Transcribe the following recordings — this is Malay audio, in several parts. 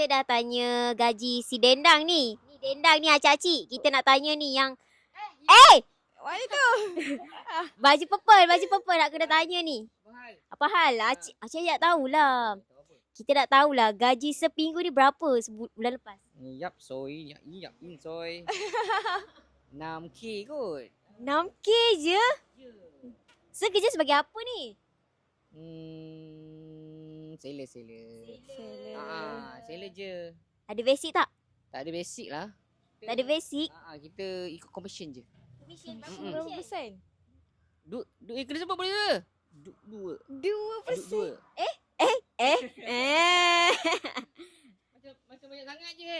Kita dah tanya gaji si Dendang ni. Ni Dendang ni acik-acik. Kita nak tanya ni yang Mana tu? baju purple nak kena tanya ni. Apa hal? Acik nak tahulah. Kita nak tahulah gaji seminggu ni berapa bulan lepas? Yap soy, yap soy. 6K kot. 6K je? So kerja sebagai apa ni? Seller. Seller je. Ada basic tak? Tak ada basic lah. Tak ada basic? Kita ikut commission je. Commission Berapa persen? Kena sebut boleh ke? 2%. 2%. Macam banyak sangat je.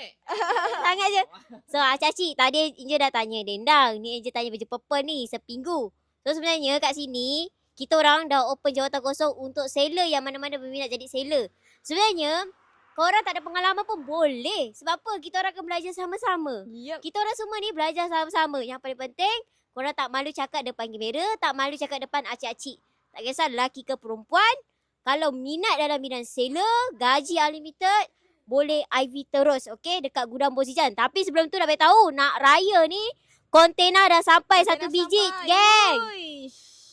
Sangat je. So acik-acik tadi Inja dah tanya Dendang. Ni Inja tanya baju purple ni seminggu. So sebenarnya kat sini kita orang dah open jawatan kosong untuk seller yang mana-mana berminat jadi seller. Sebenarnya korang tak ada pengalaman pun boleh. Sebab apa? Kita orang akan belajar sama-sama. Yup. Kita orang semua ni belajar sama-sama. Yang paling penting korang tak malu cakap depan kamera, tak malu cakap depan acik-acik. Tak kisah lelaki ke perempuan. Kalau minat dalam bidang seller, gaji unlimited, boleh IV terus, okay? Dekat gudang Bozijan. Tapi sebelum tu dah beritahu, nak raya ni, kontena dah sampai satu biji, geng.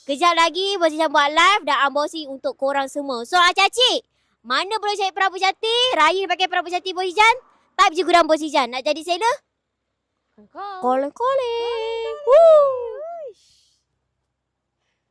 Kejap lagi Bozijan buat live dan unboxing untuk korang semua. So acik-acik, mana boleh cari perabu jati? Raya pakai perabu jati Bozijan? Type je gudang Bozijan. Nak jadi seller? Kau. Calling. Woo!